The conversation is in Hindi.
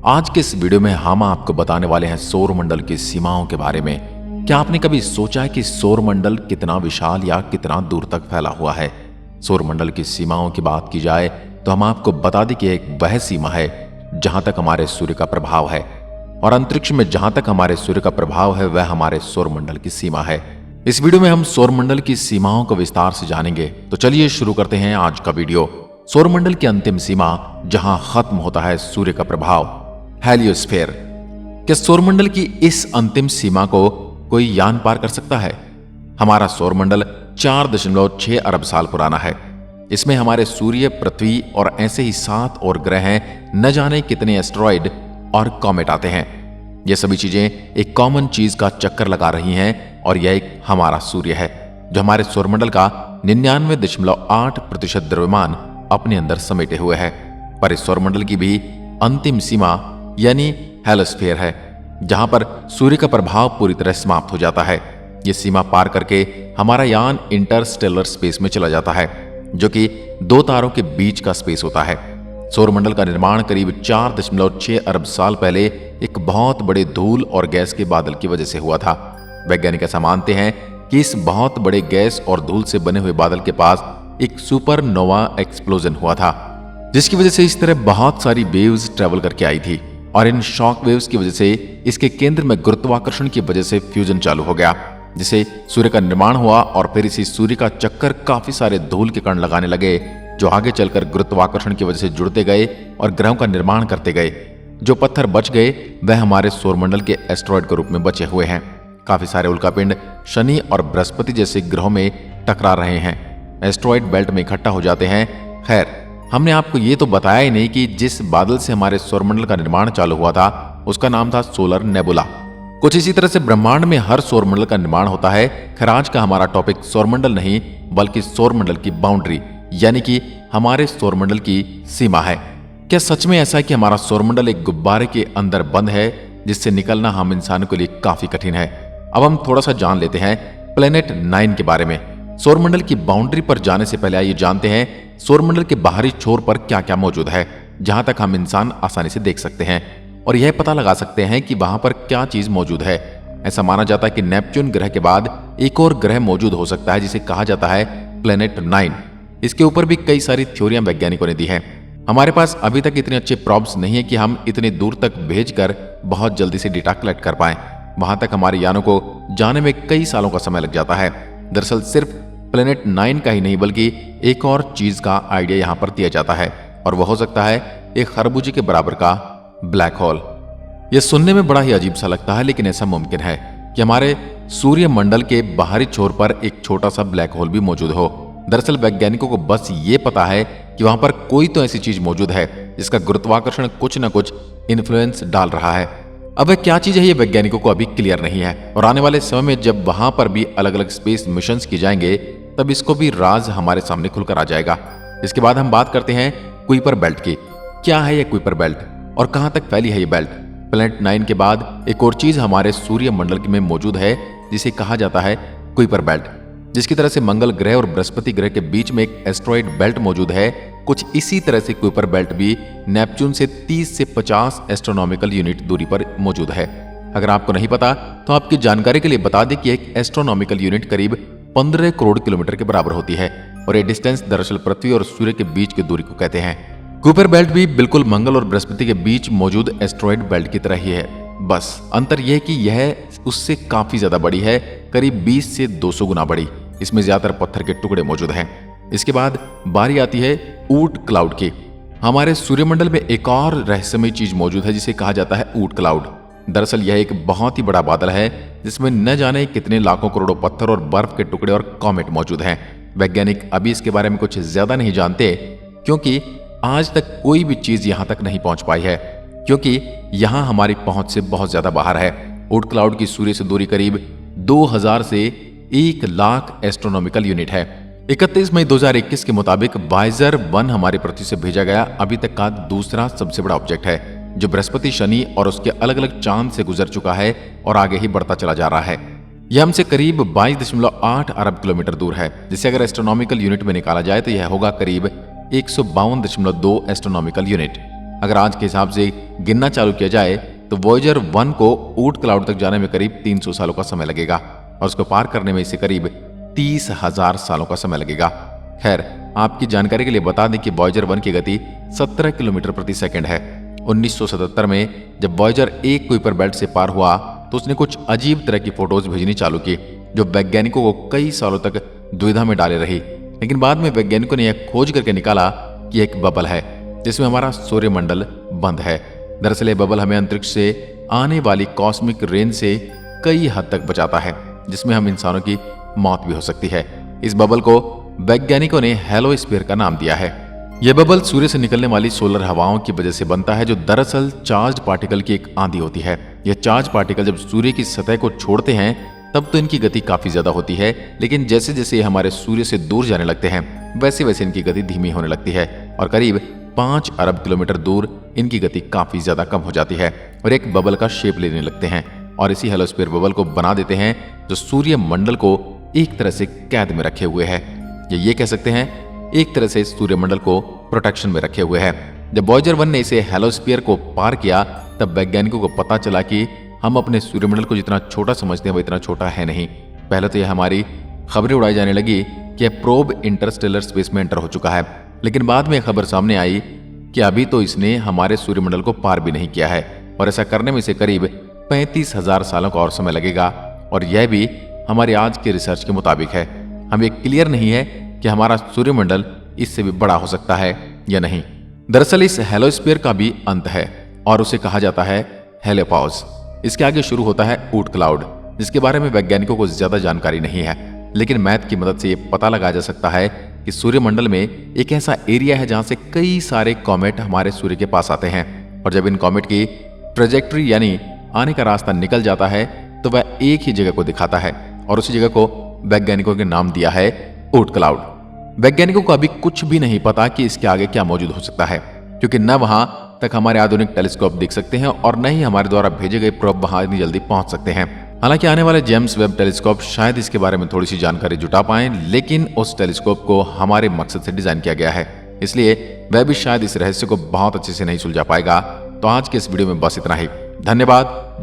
आज के इस वीडियो में हम आपको बताने वाले हैं सौर मंडल की सीमाओं के बारे में। क्या आपने कभी सोचा है कि सौर मंडल कितना विशाल या कितना दूर तक फैला हुआ है? सौर मंडल की सीमाओं की बात की जाए तो हम आपको बता दें कि एक वह सीमा है जहां तक हमारे सूर्य का प्रभाव है, और अंतरिक्ष में जहां तक हमारे सूर्य का प्रभाव है वह हमारे सौर मंडल की सीमा है। इस वीडियो में हम सौर मंडल की सीमाओं को विस्तार से जानेंगे। तो चलिए शुरू करते हैं आज का वीडियो। सौर मंडल की अंतिम सीमा जहां खत्म होता है सूर्य का प्रभाव, हेलियोस्फीयर। क्या सौरमंडल की इस अंतिम सीमा को कोई यान पार कर सकता है? हमारा सौरमंडल 4.6 अरब साल पुराना है। इसमें हमारे सूर्य, पृथ्वी और ऐसे ही 7 और ग्रह हैं। न जाने कितने एस्टेरॉयड और कॉमेट आते हैं। ये सभी चीजें एक कॉमन चीज का चक्कर लगा रही हैं, और यह एक हमारा सूर्य है जो हमारे सौरमंडल का 99.8% द्रव्यमान अपने अंदर समेटे हुए है। पर इस सौरमंडल की भी अंतिम सीमा यानी हेलियोस्फीयर है, जहां पर सूर्य का प्रभाव पूरी तरह समाप्त हो जाता है। यह सीमा पार करके हमारा यान इंटरस्टेलर स्पेस में चला जाता है, जो कि 2 तारों के बीच का स्पेस होता है। सौरमंडल का निर्माण करीब 4.6 अरब साल पहले एक बहुत बड़े धूल और गैस के बादल की वजह से हुआ था। वैज्ञानिक ऐसा मानते हैं कि इस बहुत बड़े गैस और धूल से बने हुए बादल के पास एक सुपरनोवा एक्सप्लोजन हुआ था, जिसकी वजह से इस तरह बहुत सारी वेव्स ट्रेवल करके आई थी, और इन शॉक वेव्स की वजह से इसके केंद्र में गुरुत्वाकर्षण की वजह से फ्यूजन चालू हो गया, जिससे सूर्य का निर्माण हुआ। और फिर इसी सूर्य का चक्कर काफी सारे धूल के कण लगाने लगे, जो आगे चलकर गुरुत्वाकर्षण की वजह से जुड़ते गए और ग्रहों का निर्माण करते गए। जो पत्थर बच गए वह हमारे सौरमंडल के एस्टेरॉयड के रूप में बचे हुए हैं। काफी सारे उल्कापिंड शनि और बृहस्पति जैसे ग्रहों में टकरा रहे हैं, एस्टेरॉयड बेल्ट में इकट्ठा हो जाते हैं। खैर, हमने आपको ये तो बताया ही नहीं कि जिस बादल से हमारे सौरमंडल का निर्माण चालू हुआ था उसका नाम था सोलर नेबुला। कुछ इसी तरह से ब्रह्मांड में हर सौरमंडल का निर्माण होता है। खैर, आज का हमारा टॉपिक सौरमंडल नहीं बल्कि सौरमंडल की बाउंड्री यानी कि हमारे सौरमंडल की सीमा है। क्या सच में ऐसा है कि हमारा सौरमंडल एक गुब्बारे के अंदर बंद है जिससे निकलना हम इंसानों के लिए काफी कठिन है? अब हम थोड़ा सा जान लेते हैं प्लेनेट 9 के बारे में। सौरमंडल की बाउंड्री पर जाने से पहले आइए जानते हैं सौरमंडल के बाहरी छोर पर क्या क्या मौजूद है, जहां तक हम इंसान आसानी से देख सकते हैं और यह पता लगा सकते हैं कि वहां पर क्या चीज मौजूद है। ऐसा माना जाता है कि नेपच्यून ग्रह के बाद एक और ग्रह मौजूद हो सकता है जिसे कहा जाता है प्लेनेट 9। इसके ऊपर भी कई सारी थ्योरियां वैज्ञानिकों ने दी हैं। हमारे पास अभी तक इतने अच्छे प्रॉब्स नहीं है कि हम इतने दूर तक भेजकर बहुत जल्दी से डेटा कलेक्ट कर पाएं। वहां तक हमारे यानों को जाने में कई सालों का समय लग जाता है। दरअसल सिर्फ प्लेनेट 9 का ही नहीं बल्कि एक और चीज का आइडिया यहां पर दिया जाता है, और वह हो सकता है एक खरबूजे के बराबर का ब्लैक होल। यह सुनने में बड़ा ही अजीब सा लगता है, लेकिन ऐसा मुमकिन है कि हमारे सूर्य मंडल के बाहरी छोर पर एक छोटा सा ब्लैक होल भी मौजूद हो। दरअसल वैज्ञानिकों को बस ये पता है कि वहां पर कोई तो ऐसी चीज मौजूद है जिसका गुरुत्वाकर्षण कुछ न कुछ इन्फ्लुएंस डाल रहा है। अब वह क्या चीज है ये वैज्ञानिकों को अभी क्लियर नहीं है, और आने वाले समय में जब वहां पर भी अलग अलग स्पेस मिशंस किए जाएंगे तब इसको भी राज हमारे सामने खुलकर आ जाएगा। इसके बाद हम बात करते हैं कुइपर बेल्ट की। क्या है यह कुइपर बेल्ट और कहां तक फैली है ये बेल्ट? प्लेनेट 9 के बाद एक और चीज हमारे सूर्य मंडल में मौजूद है जिसे कहा जाता है कुइपर बेल्ट। जिसकी तरह से मंगल ग्रह और बृहस्पति ग्रह के बीच में एक एस्टेरॉयड बेल्ट मौजूद है, कुछ इसी तरह से कुइपर बेल्ट भी नेपच्यून से 30 से 50 एस्ट्रोनॉमिकल यूनिट दूरी पर मौजूद है। अगर आपको नहीं पता तो आपकी जानकारी के लिए बता दें कि एक एस्ट्रोनॉमिकल यूनिट करीब 15 करोड़ किलोमीटर के बराबर होती है, और ये डिस्टेंस दरअसल पृथ्वी और सूर्य के बीच की दूरी को कहते हैं। कुइपर बेल्ट भी बिल्कुल मंगल और बृहस्पति के बीच मौजूद एस्टेरॉयड बेल्ट की तरह ही है, बस अंतर यह कि यह उससे काफी ज्यादा बड़ी है, करीब 20 से 200 गुना बड़ी। इसमें ज्यादातर पत्थर के टुकड़े मौजूद हैं। इसके बाद बारी आती है ऊट क्लाउड की। हमारे सूर्यमंडल में एक और रहस्यमय चीज मौजूद है जिसे कहा जाता है ऊट क्लाउड। दरअसल यह एक बहुत ही बड़ा बादल है जिसमें न जाने कितने लाखों करोड़ों पत्थर और बर्फ के टुकड़े और कॉमेट मौजूद हैं। वैज्ञानिक अभी इसके बारे में कुछ ज्यादा नहीं जानते, क्योंकि आज तक कोई भी चीज यहां तक नहीं पहुंच पाई है, क्योंकि यहां हमारी पहुंच से बहुत ज्यादा बाहर है। ऊट क्लाउड की सूर्य से दूरी करीब 2000 से 1 लाख एस्ट्रोनॉमिकल यूनिट है। 31 मई 2021 के मुताबिक वाइजर 1 हमारी पृथ्वी से भेजा गया अभी तक का दूसरा सबसे बड़ा ऑब्जेक्ट है, जो बृहस्पति, शनि और उसके अलग अलग चांद से गुजर चुका है और आगे ही बढ़ता चला जा रहा है। यह हमसे करीब 22.8 अरब किलोमीटर दूर है, जिसे अगर एस्ट्रोनॉमिकल यूनिट में निकाला जाए तो यह होगा करीब 152.2 एस्ट्रोनॉमिकल यूनिट। अगर आज के हिसाब से गिनना चालू किया जाए तो वॉयेजर 1 को ऊट क्लाउड तक जाने में करीब 300 सालों का समय लगेगा और उसको पार करने में इसे करीब 30,000 सालों का समय लगेगा। खैर, आपकी जानकारी के लिए बता दें कि वॉयेजर 1 की गति 17 किलोमीटर प्रति सेकंड है। 1977 में जब वॉयेजर 1 कुइपर बेल्ट से पार हुआ तो उसने कुछ अजीब तरह की फोटोज भेजनी चालू की जो वैज्ञानिकों को कई सालों तक दुविधा में डाले रही। लेकिन बाद में वैज्ञानिकों ने यह खोज करके निकाला कि एक बबल है जिसमें हमारा सूर्यमंडल बंद है। दरअसल ये बबल हमें अंतरिक्ष से आने वाली कॉस्मिक रेन से कई हद तक बचाता है, जिसमें हम इंसानों की मौत भी हो सकती है। इस बबल को वैज्ञानिकों ने हेलोस्फीयर का नाम दिया है। यह बबल सूर्य से निकलने वाली सोलर हवाओं की वजह से बनता है, जो दरअसल चार्ज पार्टिकल की एक आंधी होती है। यह चार्ज पार्टिकल जब सूर्य की सतह को छोड़ते हैं तब तो इनकी गति काफी ज्यादा होती है, लेकिन जैसे जैसे ये हमारे सूर्य से दूर जाने लगते हैं वैसे वैसे इनकी गति धीमी होने लगती है और करीब 5 अरब किलोमीटर दूर इनकी गति काफी ज्यादा कम हो जाती है और एक बबल का शेप लेने लगते हैं और इसी हेलोस्फीयर बबल को बना देते हैं जो सूर्य मंडल को एक तरह से कैद में रखे हुए है। ये कह सकते हैं एक तरह से सूर्यमंडल को प्रोटेक्शन में रखे हुए है। जब वॉयेजर 1 ने इसे हेलोस्फीयर को पार किया तब वैज्ञानिकों को पता चला कि हम अपने सूर्यमंडल को जितना छोटा समझते हैं वो इतना छोटा है नहीं। पहले तो यह हमारी खबरें उड़ाई जाने लगी कि यह प्रोब इंटरस्टेलर स्पेस में एंटर हो चुका है, लेकिन बाद में खबर सामने आई कि अभी तो इसने हमारे सूर्यमंडल को पार भी नहीं किया है और ऐसा करने में इसे करीब 35,000 सालों का और समय लगेगा और यह भी हमारी आज के रिसर्च के मुताबिक है। हमें क्लियर नहीं है कि हमारा सूर्यमंडल इससे भी बड़ा हो सकता है या नहीं। दरअसल इस हेलोस्फीयर का भी अंत है और उसे कहा जाता है हेलियोपॉज। इसके आगे शुरू होता है ऊट क्लाउड, जिसके बारे में वैज्ञानिकों को ज्यादा जानकारी नहीं है, लेकिन मैथ की मदद से यह पता लगाया जा सकता है कि सूर्यमंडल में एक ऐसा एरिया है जहां से कई सारे कॉमेट हमारे सूर्य के पास आते हैं और जब इन कॉमेट की ट्रेजेक्ट्री यानी आने का रास्ता निकल जाता है तो वह एक ही जगह को दिखाता है और उसी जगह को वैज्ञानिकों के नाम दिया है ऊट क्लाउड। वैज्ञानिकों को अभी कुछ भी नहीं पता कि इसके आगे क्या मौजूद हो सकता है, क्योंकि न वहां तक हमारे आधुनिक टेलीस्कोप दिख सकते हैं और न ही हमारे द्वारा भेजे गए प्रोब वहां इतनी जल्दी पहुंच सकते हैं। हालांकि आने वाले जेम्स वेब टेलीस्कोप शायद इसके बारे में थोड़ी सी जानकारी जुटा पाएं, लेकिन उस टेलीस्कोप को हमारे मकसद से डिजाइन किया गया है, इसलिए वह भी शायद इस रहस्य को बहुत अच्छे से नहीं सुलझा पाएगा। तो आज के इस वीडियो में बस इतना ही। धन्यवाद।